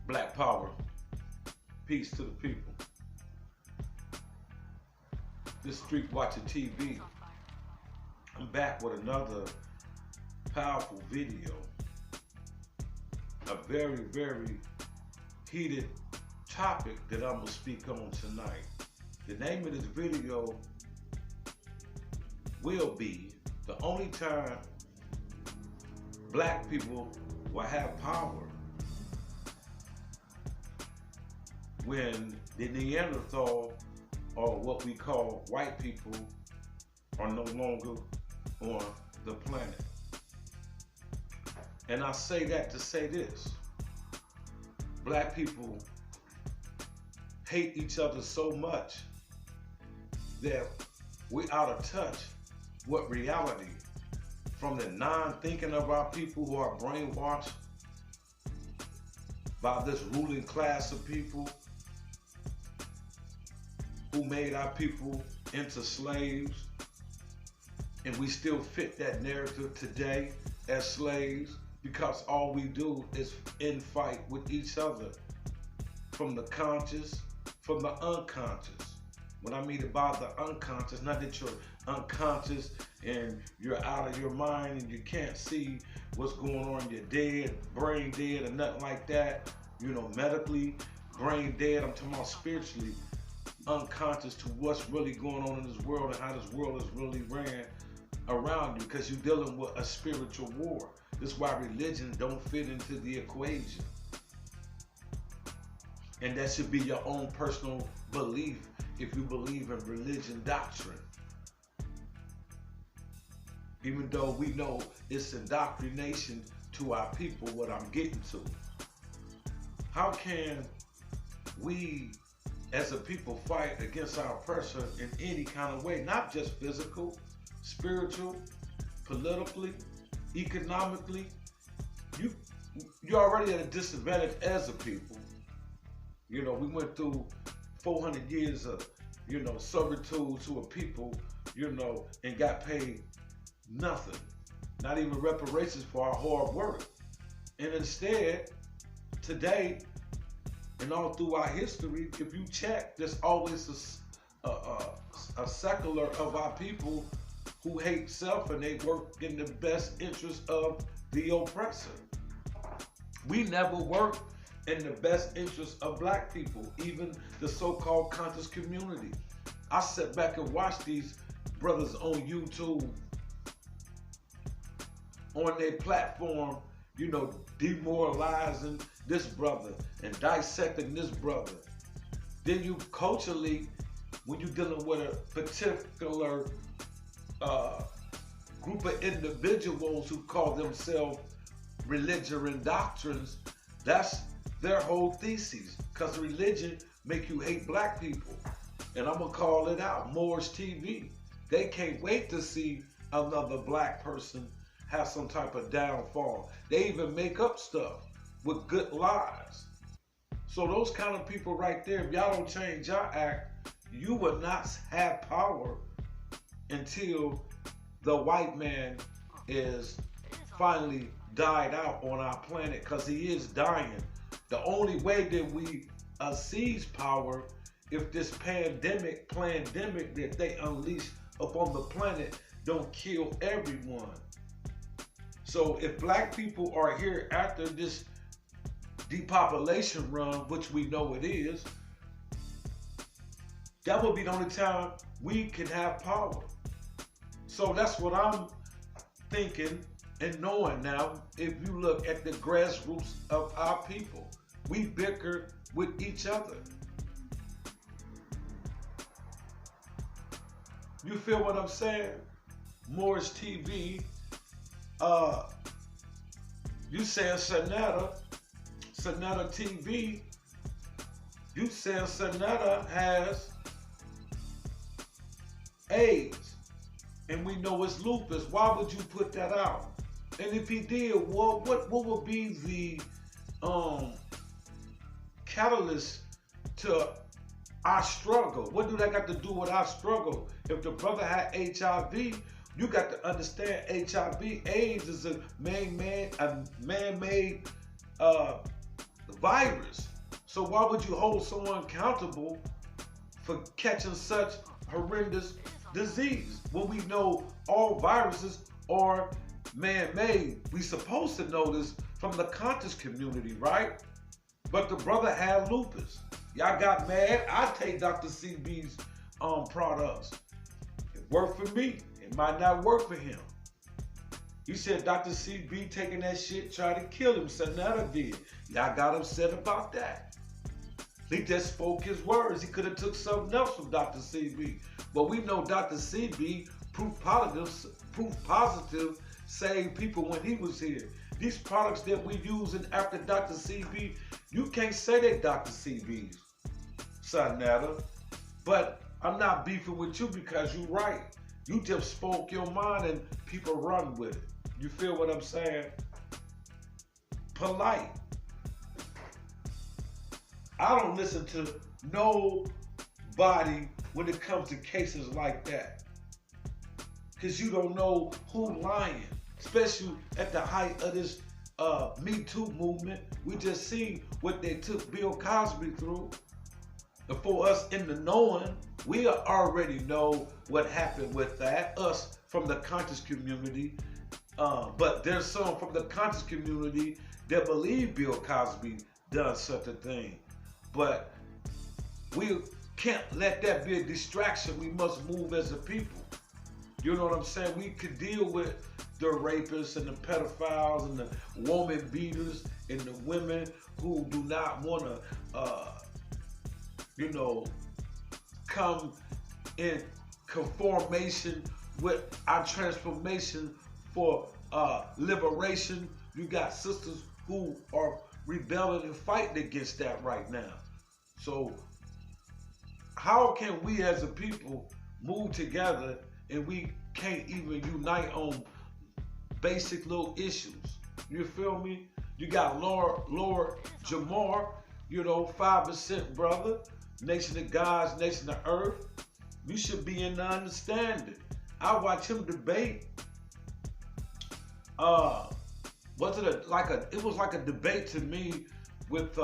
Black Power. Peace to the people. This Street Watcher TV. I'm back with another powerful video. A very, very heated topic that I'm gonna speak on tonight. The name of this video will be the only time black people will have power when the Neanderthal, or what we call white people, are no longer on the planet. And I say that to say this: black people hate each other so much that we're out of touch with reality, from the non-thinking of our people who are brainwashed by this ruling class of people who made our people into slaves, and we still fit that narrative today as slaves because all we do is infight with each other, from the conscious, from the unconscious. When I mean about the unconscious, not that you're unconscious and you're out of your mind and you can't see what's going on, you're dead, brain dead, or nothing like that, you know, medically brain dead. I'm talking about spiritually unconscious to what's really going on in this world and how this world is really ran around you, because you're dealing with a spiritual war. This is why religion don't fit into the equation. And that should be your own personal belief if you believe in religion doctrine. Even though we know it's indoctrination to our people, what I'm getting to. How can we as a people fight against our oppressor in any kind of way? Not just physical, spiritual, politically, economically. You're already at a disadvantage as a people. You know, we went through 400 years of, you know, servitude to a people, you know, and got paid nothing. Not even reparations for our hard work. And instead, today, and all through our history, if you check, there's always a secular of our people who hate self and they work in the best interest of the oppressor. We never work in the best interest of black people, even the so-called conscious community. I sit back and watch these brothers on YouTube, on their platform, you know, demoralizing this brother and dissecting this brother. Then you culturally, when you're dealing with a particular group of individuals who call themselves religion and doctrines, that's their whole thesis, because religion make you hate black people. And I'm gonna call it out, Moorish TV. They can't wait to see another black person have some type of downfall. They even make up stuff with good lies. So those kind of people right there, if y'all don't change your act, you will not have power until the white man is finally died out on our planet, because he is dying. The only way that we seize power, if this pandemic that they unleash upon the planet don't kill everyone. So if black people are here after this depopulation run, which we know it is, that will be the only time we can have power. So that's what I'm thinking and knowing now. If you look at the grassroots of our people, we bicker with each other. You feel what I'm saying? Moorish TV, you saying Sonata TV, you saying Sonata has AIDS, and we know it's lupus. Why would you put that out? And if he did, well, what would be the catalyst to our struggle? What do that got to do with our struggle? If the brother had HIV, you got to understand HIV, AIDS is a man-made virus. So why would you hold someone accountable for catching such horrendous disease when we know all viruses are man-made? We supposed to know this from the conscious community, right? But the brother had lupus. Y'all got mad. I take Dr. CB's products. It worked for me. It might not work for him. He said Dr. CB taking that shit tried to kill him. Sanetta did. Y'all got upset about that. He just spoke his words. He could have took something else from Dr. CB. But we know Dr. CB, proof positive, saved people when he was here. These products that we using after Dr. CB, you can't say they Dr. CB's, Sanetta. But I'm not beefing with you because you're right. You just spoke your mind and people run with it. You feel what I'm saying? Polite. I don't listen to nobody when it comes to cases like that. Because you don't know who's lying. Especially at the height of this Me Too movement. We just see what they took Bill Cosby through. And for us in the knowing, we already know what happened with that. Us from the conscious community. But there's some from the conscious community that believe Bill Cosby done such a thing. But we can't let that be a distraction. We must move as a people. You know what I'm saying? We could deal with the rapists and the pedophiles and the woman beaters and the women who do not want to, come in conformation with our transformation for liberation. You got sisters who are rebelling and fighting against that right now. So how can we as a people move together and we can't even unite on basic little issues? You feel me? You got Lord Jamar, 5% brother, nation of gods, nation of earth. You should be in the understanding. I watch him debate. It was like a debate to me with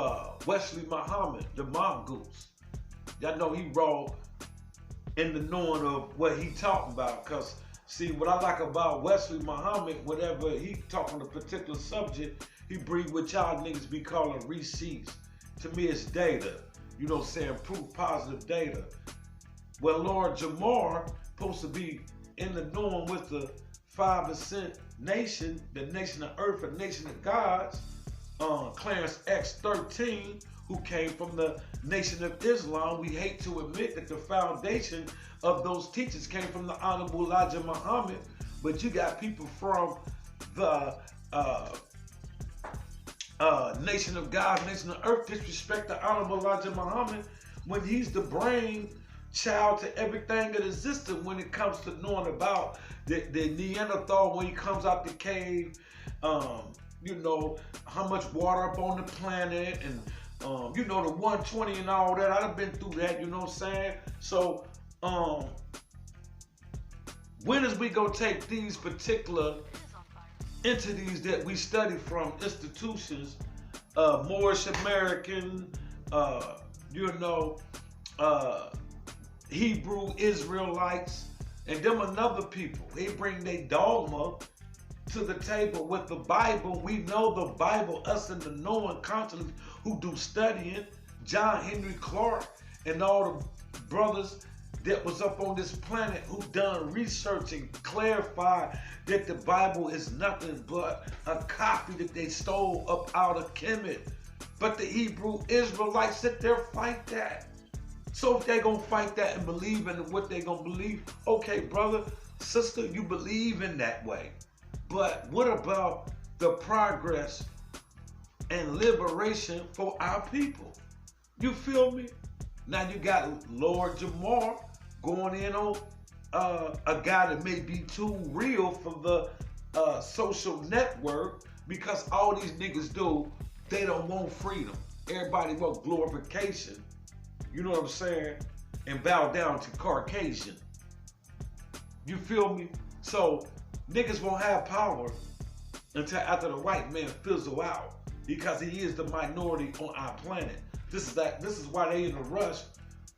Wesley Muhammad, the mongoose. Y'all know he raw in the knowing of what he talking about. Cause see, what I like about Wesley Muhammad, whenever he talking a particular subject, he bring what y'all niggas be calling receipts. To me, it's data. You know what I'm saying? Proof positive data. Well, Lord Jamar supposed to be in the knowing with the 5% nation, the nation of earth and nation of gods. Clarence X13, who came from the Nation of Islam. We hate to admit that the foundation of those teachers came from the Honorable Elijah Muhammad, but you got people from the Nation of God, Nation of Earth disrespect the Honorable Elijah Muhammad when he's the brain child to everything that existed when it comes to knowing about the Neanderthal when he comes out the cave, how much water up on the planet and the 120 and all that. I've been through that, you know what I'm saying? So, when is we gonna take these particular entities that we study from institutions, Moorish American, Hebrew Israelites, and them another people. They bring their dogma to the table with the Bible. We know the Bible, us in the knowing constantly who do studying, John Henry Clark and all the brothers that was up on this planet who done research and clarified that the Bible is nothing but a copy that they stole up out of Kemet. But the Hebrew Israelites sit there fight that. So if they gonna fight that and believe in what they gonna believe, okay, brother, sister, you believe in that way. But what about the progress and liberation for our people? You feel me? Now you got Lord Jamar going in on a guy that may be too real for the social network, because all these niggas do, they don't want freedom. Everybody want glorification. You know what I'm saying? And bow down to Caucasian. You feel me? So niggas won't have power until after the white man fizzle out. because he is the minority on our planet. This is why they in a rush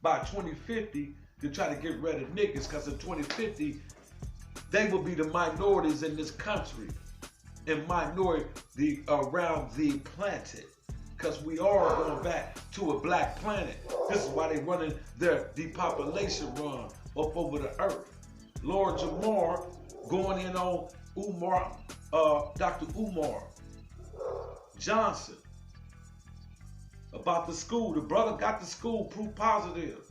by 2050 to try to get rid of niggas, because in 2050 they will be the minorities in this country and minority around the planet, because we are going back to a black planet. This is why they running their depopulation run up over the earth. Lord Jamar going in on Dr. Umar Johnson about the school. The brother got the school proof positive.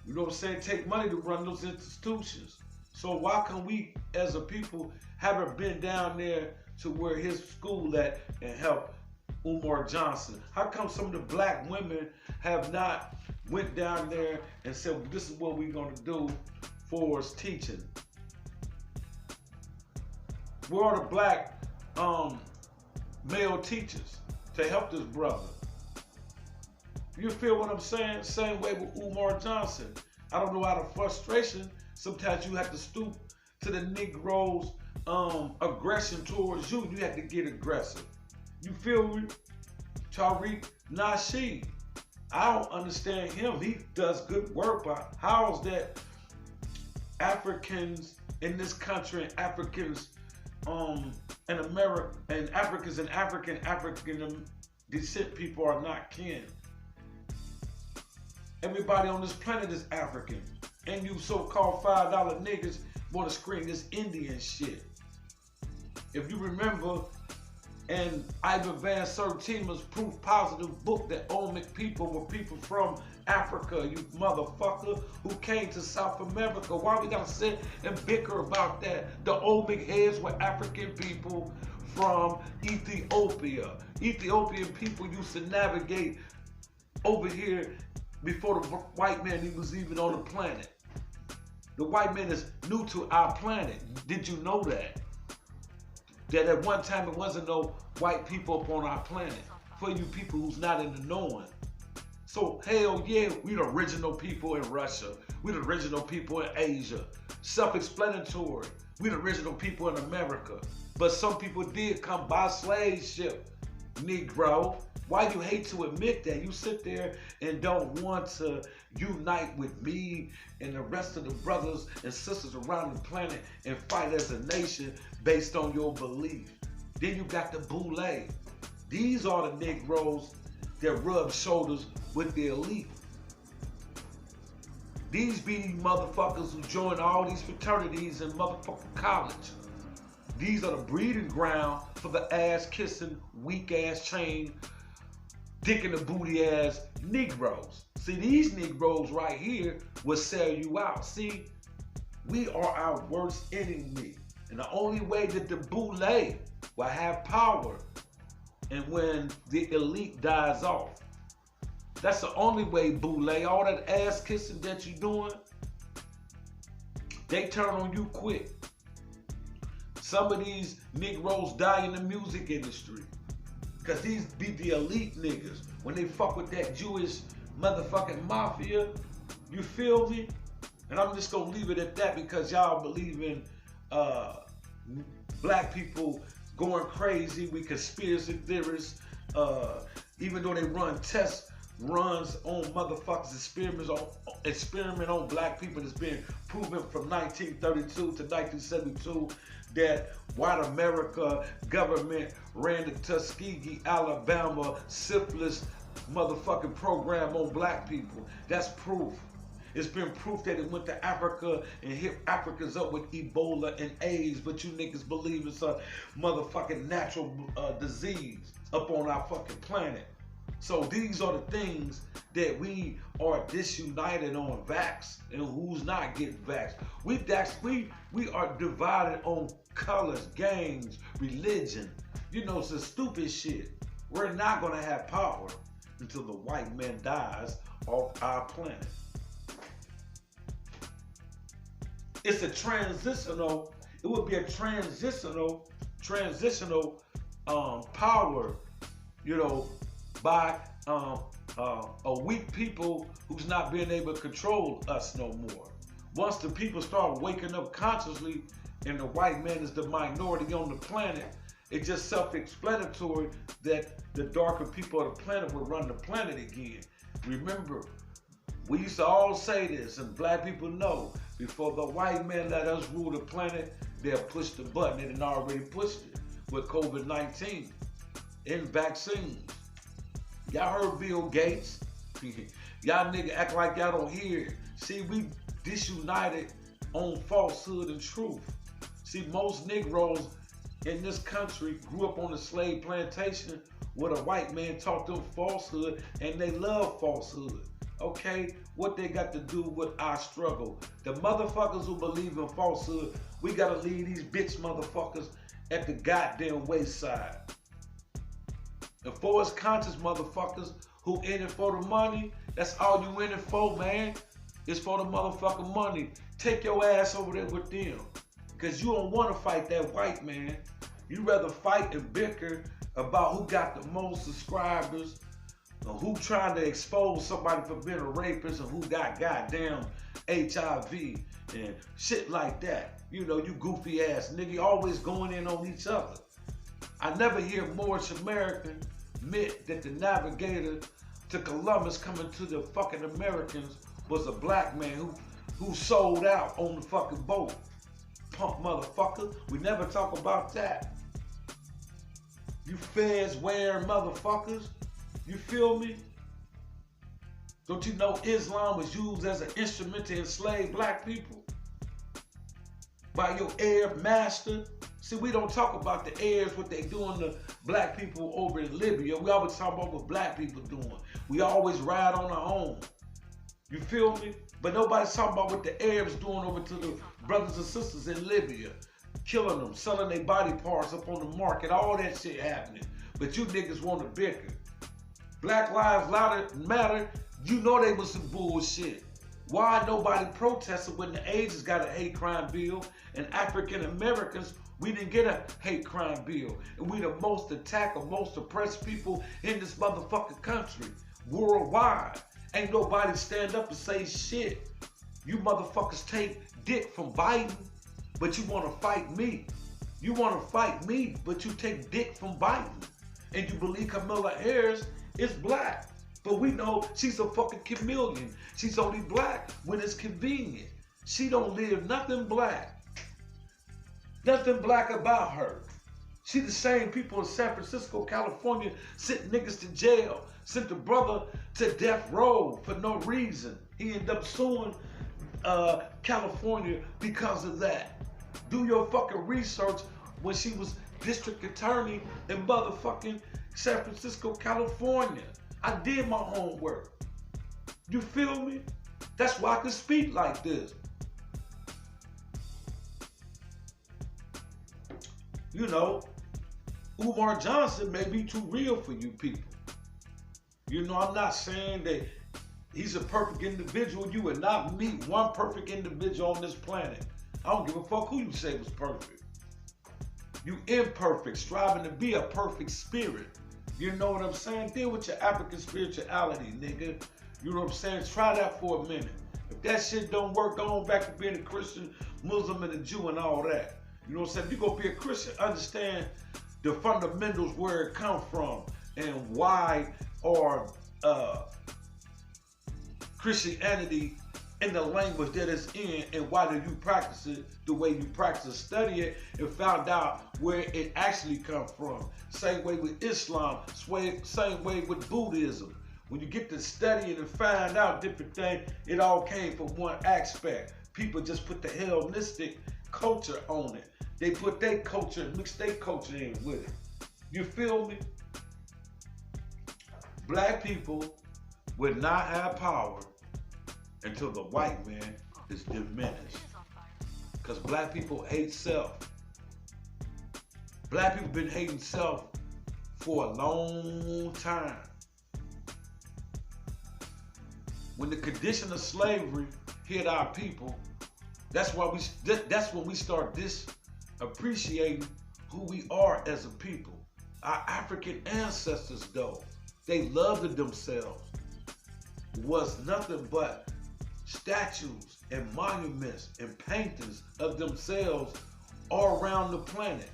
You know what I'm saying? Take money to run those institutions. So why can we as a people haven't been down there to where his school at and help Umar Johnson? How come some of the black women have not went down there and said, well, this is what we're going to do for us teaching? Where are the black male teachers to help this brother? You feel what I'm saying? Same way with Umar Johnson. I don't know, out of frustration, sometimes you have to stoop to the Negroes' aggression towards you. You have to get aggressive. You feel me? Tariq Nasheed. I don't understand him. He does good work, but how is that Africans in this country and Africans in America and Africans and African descent people are not kin? Everybody on this planet is African. And you so-called $5 niggas want to scream this Indian shit. If you remember, in Ivan Van Sertima's proof positive book, that Olmec people were people from Africa, you motherfucker, who came to South America. Why we gotta sit and bicker about that? The Olmec heads were African people from Ethiopia. Ethiopian people used to navigate over here before the white man he was even on the planet. The white man is new to our planet. Did you know that? That at one time it wasn't no white people up on our planet. For you people who's not in the knowing. So hell yeah, we the original people in Russia. We the original people in Asia. Self-explanatory. We the original people in America. But some people did come by slave ship, Negro. Why you hate to admit that? You sit there and don't want to unite with me and the rest of the brothers and sisters around the planet and fight as a nation based on your belief. Then you got the boule. These are the Negroes that rub shoulders with the elite. These be these motherfuckers who join all these fraternities in motherfucking college. These are the breeding ground for the ass-kissing, weak-ass chain, dick in the booty ass Negroes. See, these Negroes right here will sell you out. See, we are our worst enemy. And the only way that the boule will have power and when the elite dies off. That's the only way, boule. All that ass kissing that you doing, they turn on you quick. Some of these Negroes die in the music industry. Because these be the elite niggas. When they fuck with that Jewish motherfucking mafia, you feel me? And I'm just gonna leave it at that because y'all believe in black people going crazy. We conspiracy theorists, even though they run test runs on motherfuckers, experiment on black people. It's been proven from 1932 to 1972 that white America government ran the Tuskegee, Alabama syphilis motherfucking program on black people. That's proof. It's been proof that it went to Africa and hit Africans up with Ebola and AIDS, but you niggas believe it's a motherfucking natural disease up on our fucking planet. So these are the things that we are disunited on, vax and who's not getting vaxxed. We are divided on colors, gangs, religion. You know, some stupid shit. We're not gonna have power until the white man dies off our planet. It's a transitional, it would be a transitional power, you know, by a weak people who's not being able to control us no more. Once the people start waking up consciously and the white man is the minority on the planet, It's just self-explanatory that the darker people of the planet will run the planet again. Remember, we used to all say this, and black people know, before the white man let us rule the planet, they'll push the button. They done already pushed it with COVID-19 and vaccines. Y'all heard Bill Gates. Y'all nigga act like y'all don't hear it. See, we disunited on falsehood and truth. See, most Negroes in this country grew up on a slave plantation where a white man taught them falsehood, and they love falsehood. Okay, what they got to do with our struggle? The motherfuckers who believe in falsehood, we gotta leave these bitch motherfuckers at the goddamn wayside. The force conscious motherfuckers who in it for the money, that's all you in it for, man. It's for the motherfucking money. Take your ass over there with them. Cause you don't wanna fight that white man. You rather fight and bicker about who got the most subscribers, or who trying to expose somebody for being a rapist, and who got goddamn HIV and shit like that. You know, you goofy ass nigga, always going in on each other. I never hear Moorish American admit that the navigator to Columbus coming to the fucking Americans was a black man who sold out on the fucking boat. Punk motherfucker. We never talk about that. You fez wearing motherfuckers. You feel me? Don't you know Islam was used as an instrument to enslave black people? By your Arab master? See, we don't talk about the Arabs, what they doing to black people over in Libya. We always talk about what black people doing. We always ride on our own. You feel me? But nobody's talking about what the Arabs doing over to the brothers and sisters in Libya. Killing them, selling their body parts up on the market, all that shit happening. But you niggas want to bicker. Black Lives Matter, you know they was some bullshit. Why nobody protested when the Asians got a hate crime bill and African Americans, we didn't get a hate crime bill. And we the most attacked or most oppressed people in this motherfucking country, worldwide. Ain't nobody stand up and say shit. You motherfuckers take dick from Biden, but you want to fight me. You want to fight me, but you take dick from Biden. And you believe Kamala Harris is black. But we know she's a fucking chameleon. She's only black when it's convenient. She don't live nothing black. Nothing black about her. She the same people in San Francisco, California, sent niggas to jail, sent the brother to death row for no reason. He ended up suing California because of that. Do your fucking research when she was district attorney in motherfucking San Francisco, California. I did my homework. You feel me? That's why I can speak like this. You know, Umar Johnson may be too real for you people. You know, I'm not saying that he's a perfect individual. You would not meet one perfect individual on this planet. I don't give a fuck who you say was perfect. You imperfect, striving to be a perfect spirit. You know what I'm saying? Deal with your African spirituality, nigga. You know what I'm saying? Try that for a minute. If that shit don't work, go on back to being a Christian, Muslim, and a Jew and all that. You know what I'm saying? If you're gonna be a Christian, understand the fundamentals, where it come from, and why are Christianity in the language that it's in, and why do you practice it the way you practice, study it, and found out where it actually come from. Same way with Islam, same way with Buddhism. When you get to studying and find out different things, it all came from one aspect. People just put the Hellenistic culture on it. They put their culture and mix their culture in with it. You feel me? Black people would not have power until the white man is diminished. Because black people hate self. Black people been hating self for a long time. When the condition of slavery hit our people, that's when we start appreciating who we are as a people. Our African ancestors, though, they loved themselves. Was nothing but statues and monuments and paintings of themselves all around the planet.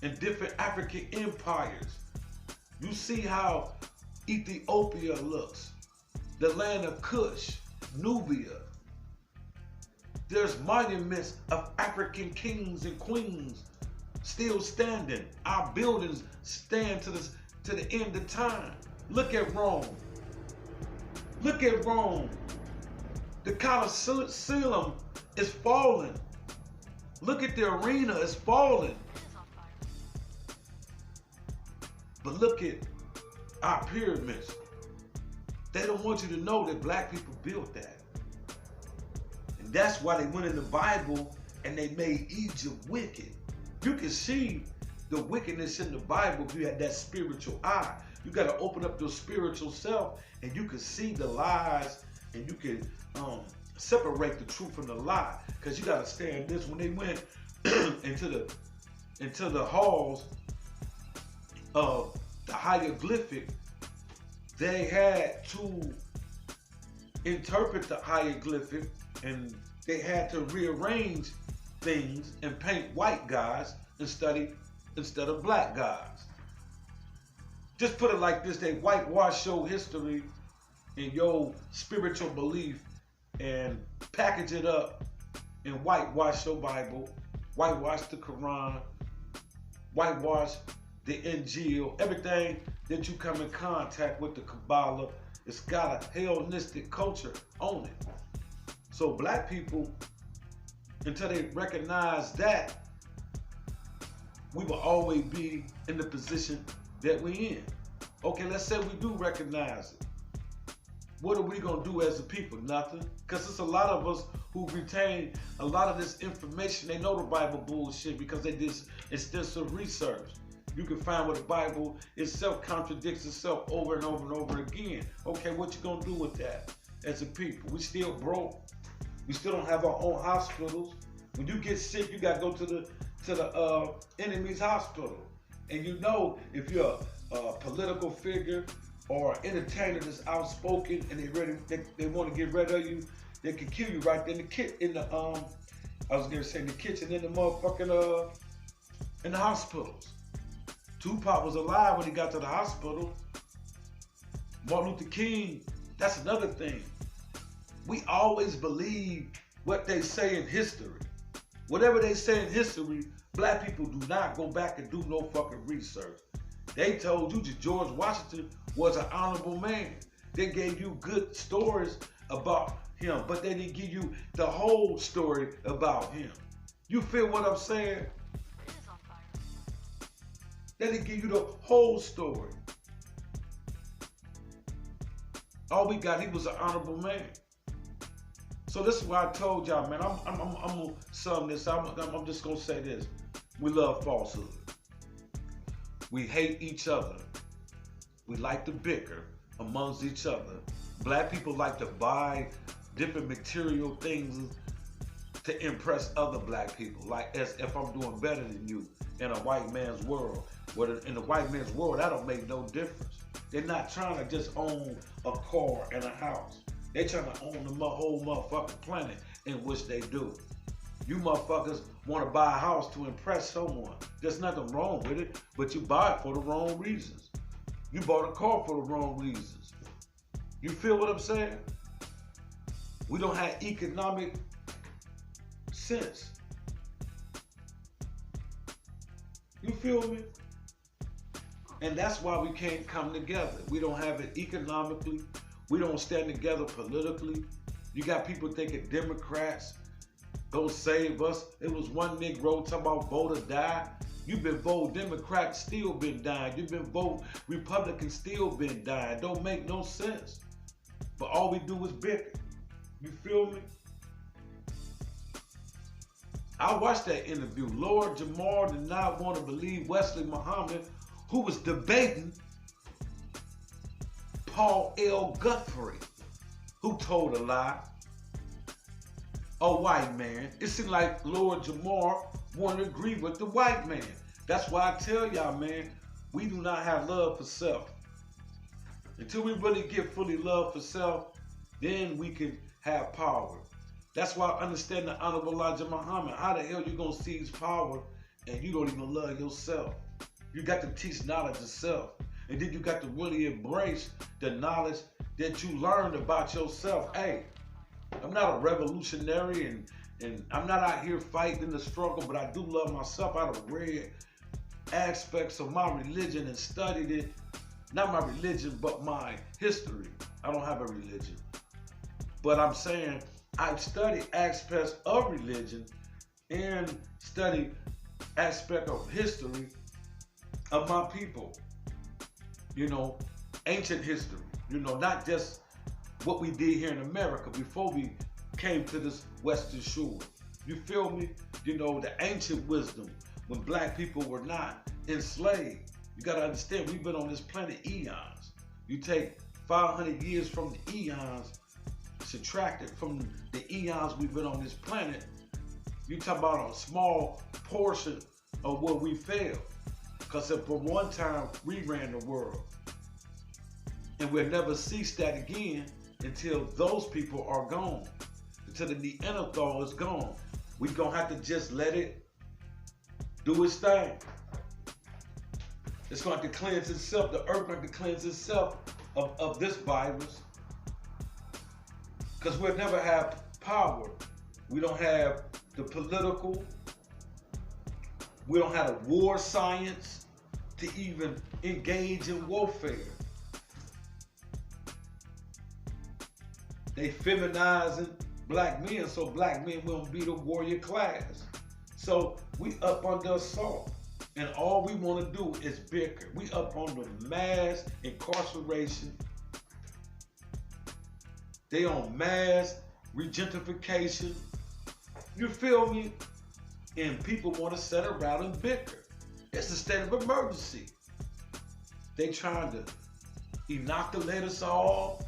and different African empires. You see how Ethiopia looks, the land of Kush, Nubia. There's monuments of African kings and queens still standing. Our buildings stand to the end of time. Look at Rome. Look at Rome. The Colosseum is falling. Look at the arena, it's falling. But look at our pyramids. They don't want you to know that black people built that. And that's why they went in the Bible and they made Egypt wicked. You can see the wickedness in the Bible if you had that spiritual eye. You got to open up your spiritual self and you can see the lies and you can separate the truth from the lie. Because you got to understand this. When they went into the halls of the hieroglyphic, they had to interpret the hieroglyphic and they had to rearrange things and paint white guys instead of black guys. Just put it like this, they whitewash your history and your spiritual belief and package it up and whitewash your Bible, whitewash the Quran, whitewash the Injil, everything that you come in contact with, the Kabbalah, it's got a Hellenistic culture on it. So black people, until they recognize that, we will always be in the position that we're in. Okay, let's say we do recognize it. What are we gonna do as a people? Nothing. Because it's a lot of us who retain a lot of this information. They know the Bible bullshit because they did extensive research. You can find where the Bible itself contradicts itself over and over and over again. Okay, what you gonna do with that as a people? We still broke. We still don't have our own hospitals. When you get sick, you gotta go to the enemy's hospital. And you know, if you're a political figure or an entertainer that's outspoken and they want to get rid of you, they can kill you right there in the kitchen, in the kitchen, in the motherfucking in the hospitals. Tupac was alive when he got to the hospital. Martin Luther King, that's another thing. We always believe what they say in history. Whatever they say in history, black people do not go back and do no fucking research. They told you that George Washington was an honorable man. They gave you good stories about him, but they didn't give you the whole story about him. You feel what I'm saying? They didn't give you the whole story. All we got, he was an honorable man. So this is why I told y'all, man, I'm gonna sum this. I'm just gonna say this. We love falsehood. We hate each other. We like to bicker amongst each other. Black people like to buy different material things to impress other black people, like as if I'm doing better than you in a white man's world. Well, in the white man's world, that don't make no difference. They're not trying to just own a car and a house. They're trying to own the whole motherfucking planet, in which they do. You motherfuckers want to buy a house to impress someone. There's nothing wrong with it, but you buy it for the wrong reasons. You bought a car for the wrong reasons. You feel what I'm saying? We don't have economic sense. You feel me? And that's why we can't come together. We don't have it economically. We don't stand together politically. You got people thinking Democrats gonna save us. It was one Negro talking about vote or die. You've been voting Democrat, still been dying. You've been voting Republican, still been dying. Don't make no sense. But all we do is bicker. You feel me? I watched that interview. Lord Jamar did not want to believe Wesley Muhammad, who was debating Paul L. Guthrie, who told a lie. A white man. It seemed like Lord Jamar wanted to agree with the white man. That's why I tell y'all, man, we do not have love for self. Until we really get fully love for self, then we can have power. That's why I understand the Honorable Elijah Muhammad. How the hell you gonna seize power and you don't even love yourself. You got to teach knowledge of self. And then you got to really embrace the knowledge that you learned about yourself. Hey, I'm not a revolutionary and I'm not out here fighting the struggle, but I do love myself. I've read aspects of my religion and studied it. Not my religion, but my history. I don't have a religion. But I'm saying I've studied aspects of religion and studied aspect of history of my people. You know, ancient history. You know, not just what we did here in America before we came to this Western shore. You feel me? You know, the ancient wisdom when black people were not enslaved. You got to understand, we've been on this planet eons. You take 500 years from the eons, subtracted from the eons we've been on this planet, you talk about a small portion of where we failed. Because for one time, we ran the world. And we'll never cease that again until those people are gone. Until the Neanderthal is gone. We're going to have to just let it do its thing. It's going to have to cleanse itself. The earth going to cleanse itself of this virus. Because we'll never have power. We don't have the political. We don't have the war science to even engage in warfare. They feminizing black men so black men won't be the warrior class. So we up under assault. And all we want to do is bicker. We up under mass incarceration. They on mass regentification. You feel me? And people want to sit around and bicker. It's a state of emergency. They trying to inoculate us all.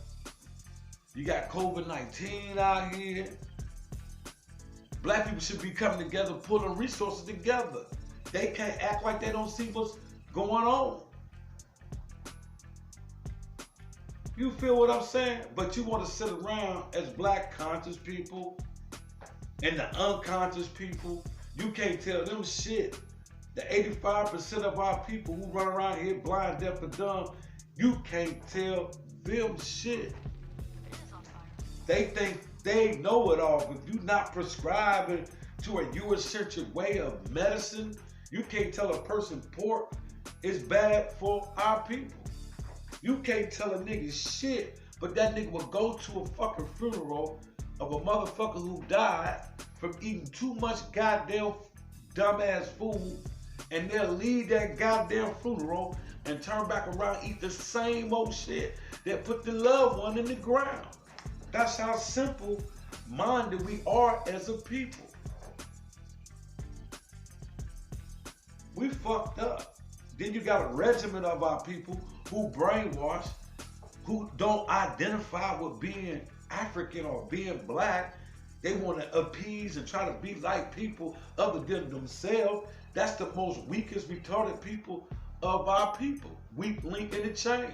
You got COVID-19 out here. Black people should be coming together, pulling resources together. They can't act like they don't see what's going on. You feel what I'm saying? But you want to sit around as black conscious people and the unconscious people. You can't tell them shit. The 85% of our people who run around here blind, deaf, and dumb, you can't tell them shit. They think they know it all, but if you're not prescribing to a Eurocentric way of medicine, you can't tell a person pork is bad for our people. You can't tell a nigga shit, but that nigga will go to a fucking funeral of a motherfucker who died from eating too much goddamn dumbass food, and they'll leave that goddamn funeral and turn back around and eat the same old shit that put the loved one in the ground. That's how simple-minded we are as a people. We fucked up. Then you got a regiment of our people who brainwashed, who don't identify with being African or being black. They want to appease and try to be like people other than themselves. That's the most weakest, retarded people of our people. Weak link in the chain.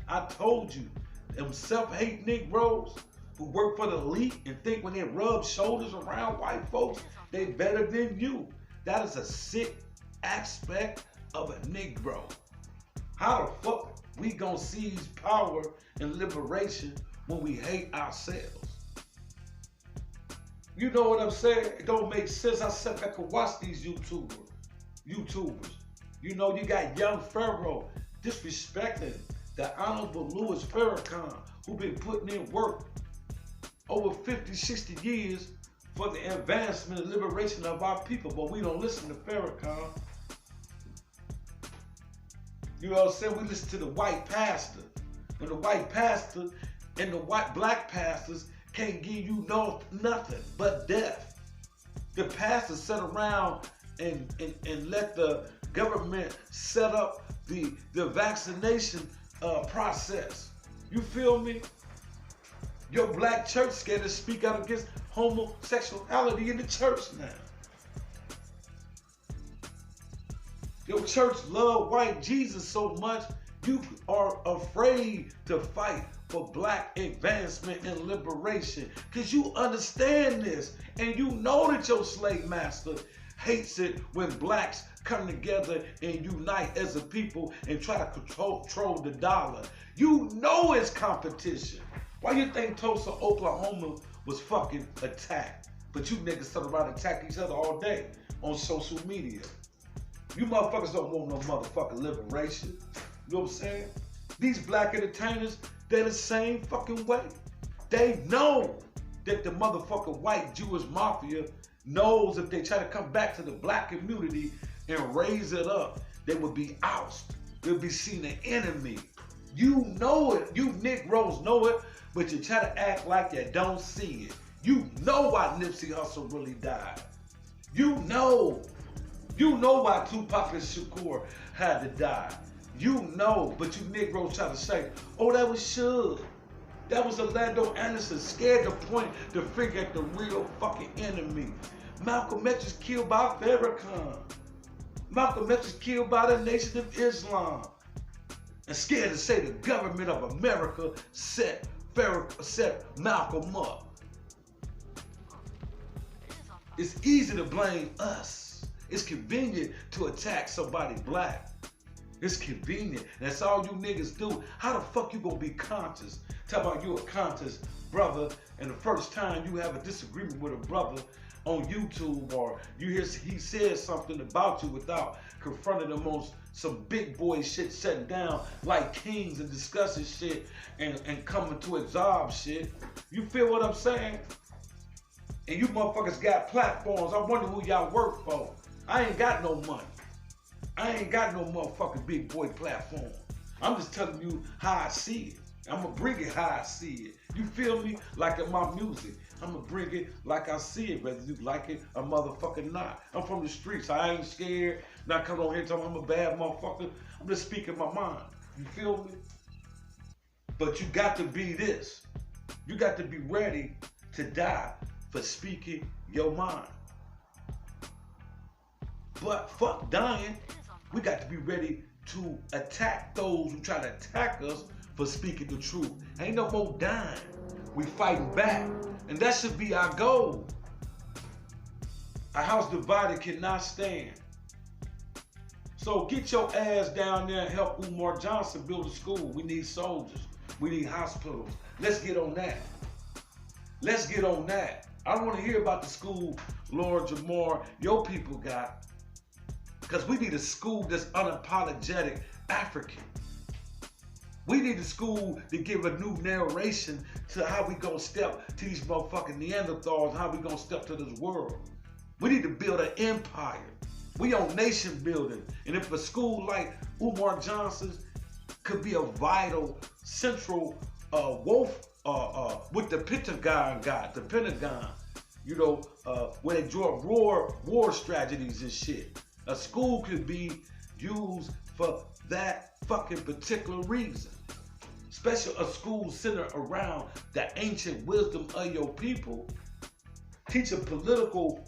I told you, them self-hate Negroes who work for the elite and think when they rub shoulders around white folks, they better than you. That is a sick aspect of a Negro. How the fuck we gonna seize power and liberation when we hate ourselves? You know what I'm saying? It don't make sense. I sit back and watch these YouTubers. You know, you got young Pharaoh disrespecting the Honorable Louis Farrakhan, who been putting in work over 50, 60 years for the advancement and liberation of our people, but we don't listen to Farrakhan. You know what I'm saying? We listen to the white pastor. And the white pastor and the black pastors can't give you nothing but death. The pastors sit around and let the government set up the vaccination process. You feel me? Your black church scared to speak out against homosexuality in the church now. Your church love white Jesus so much, you are afraid to fight for black advancement and liberation. Because you understand this, and you know that your slave master hates it when blacks come together and unite as a people and try to control the dollar. You know it's competition. Why you think Tulsa, Oklahoma was fucking attacked? But you niggas sit around and attack each other all day on social media. You motherfuckers don't want no motherfucking liberation. You know what I'm saying? These black entertainers, they're the same fucking way. They know that the motherfucking white Jewish mafia knows if they try to come back to the black community and raise it up, they would be ousted. They'll be seen an enemy. You know it. You Negroes know it, but you try to act like you don't see it. You know why Nipsey Hussle really died. You know why Tupac and Shakur had to die. You know, but you Negroes try to say, oh, that was Suge. That was Orlando Anderson, scared to point the finger at the real fucking enemy. Malcolm X was killed by Farrakhan. Malcolm X was killed by the Nation of Islam. And scared to say the government of America set Malcolm up. It's easy to blame us. It's convenient to attack somebody black. It's convenient. That's all you niggas do. How the fuck you gonna be conscious? Tell about you a conscious brother, and the first time you have a disagreement with a brother on YouTube, or you hear he says something about you without confronting them on some big boy shit, sitting down like kings and discussing shit and coming to absolve shit. You feel what I'm saying? And you motherfuckers got platforms. I wonder who y'all work for. I ain't got no money. I ain't got no motherfucking big boy platform. I'm just telling you how I see it. I'm gonna bring it how I see it. You feel me? Like in my music. I'm gonna bring it like I see it, whether you like it or motherfucking not. I'm from the streets. I ain't scared. Not coming on here telling I'm a bad motherfucker. I'm just speaking my mind. You feel me? But you got to be this. You got to be ready to die for speaking your mind. But fuck dying. We got to be ready to attack those who try to attack us for speaking the truth. Ain't no more dying. We fighting back. And that should be our goal. A house divided cannot stand. So get your ass down there and help Umar Johnson build a school. We need soldiers. We need hospitals. Let's get on that. Let's get on that. I don't want to hear about the school, Lord Jamar, your people got. Because we need a school that's unapologetic African. We need a school to give a new narration to how we gonna step to these motherfucking Neanderthals, how we gonna step to this world. We need to build an empire. We on nation building. And if a school like Umar Johnson's could be a vital, central wolf with the Pentagon, you know, where they draw war strategies and shit. A school could be used for that fucking particular reason. Especially a school centered around the ancient wisdom of your people. Teaching political,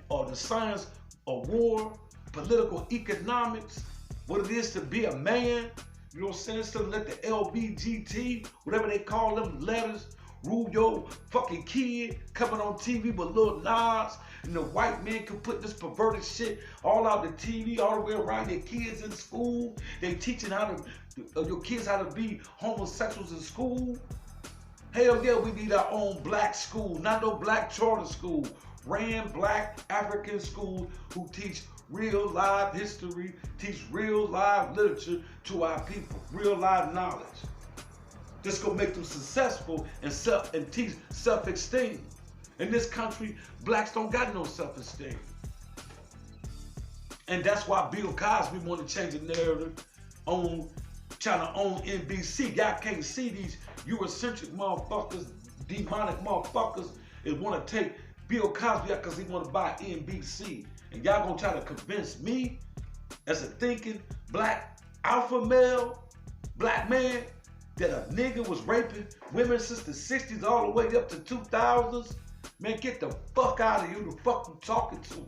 the science of war, political economics, what it is to be a man. You know what I'm saying? So let the LBGT, whatever they call them letters, rule your fucking kid coming on TV with little nods. And the white man can put this perverted shit all out the TV, all the way around their kids in school. They teaching how to, your kids how to be homosexuals in school. Hell yeah, we need our own black school, not no black charter school. Ran black African schools who teach real live history, teach real live literature to our people, real live knowledge. This gonna make them successful and teach self-esteem. In this country, blacks don't got no self-esteem. And that's why Bill Cosby want to change the narrative on trying to own NBC. Y'all can't see these Eurocentric motherfuckers, demonic motherfuckers, and want to take Bill Cosby out because he want to buy NBC. And y'all gonna try to convince me as a thinking black alpha male, black man, that a nigga was raping women since the 60s all the way up to 2000s? Man, get the fuck out of here. Who the fuck you talking to?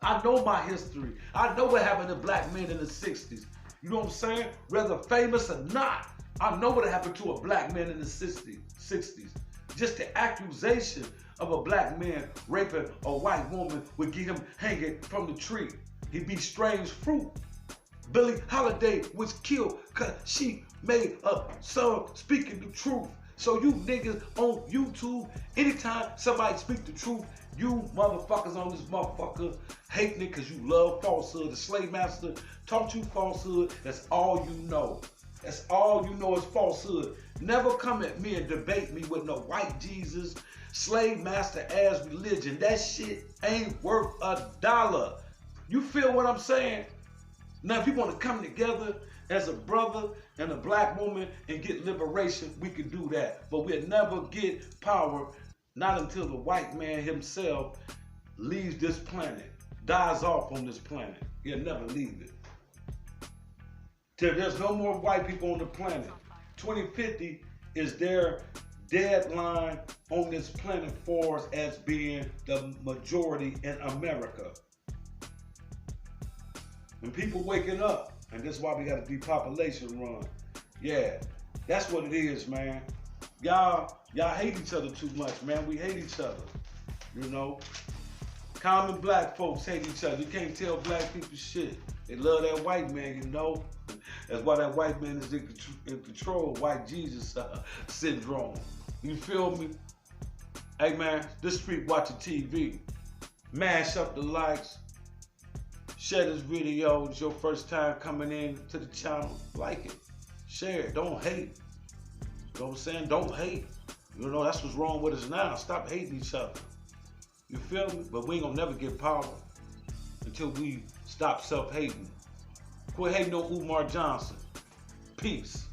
I know my history. I know what happened to black men in the 60s. You know what I'm saying? Whether famous or not, I know what happened to a black man in the 60s. Just the accusation of a black man raping a white woman would get him hanging from the tree. He'd be strange fruit. Billie Holiday was killed because she made a song speaking the truth. So you niggas on YouTube, anytime somebody speak the truth, you motherfuckers on this motherfucker hating it because you love falsehood. The slave master taught you falsehood. That's all you know. That's all you know is falsehood. Never come at me and debate me with no white Jesus, slave master ass religion. That shit ain't worth $1. You feel what I'm saying? Now, if you want to come together as a brother and a black woman and get liberation, we can do that. But we'll never get power, not until the white man himself leaves this planet, dies off on this planet. He'll never leave it. Till there's no more white people on the planet. 2050 is their deadline on this planet for us as being the majority in America. And people waking up, and that's why we got a depopulation run. Yeah, that's what it is, man. Y'all hate each other too much, man. We hate each other, you know. Common black folks hate each other. You can't tell black people shit. They love that white man, you know. That's why that white man is in control. White Jesus syndrome. You feel me? Hey, man, this Street Watching TV. Mash up the likes. Share this video. It's your first time coming in to the channel. Like it. Share it. Don't hate. You know what I'm saying? Don't hate. You know, that's what's wrong with us now. Stop hating each other. You feel me? But we ain't gonna never get power until we stop self-hating. Quit hating on Umar Johnson. Peace.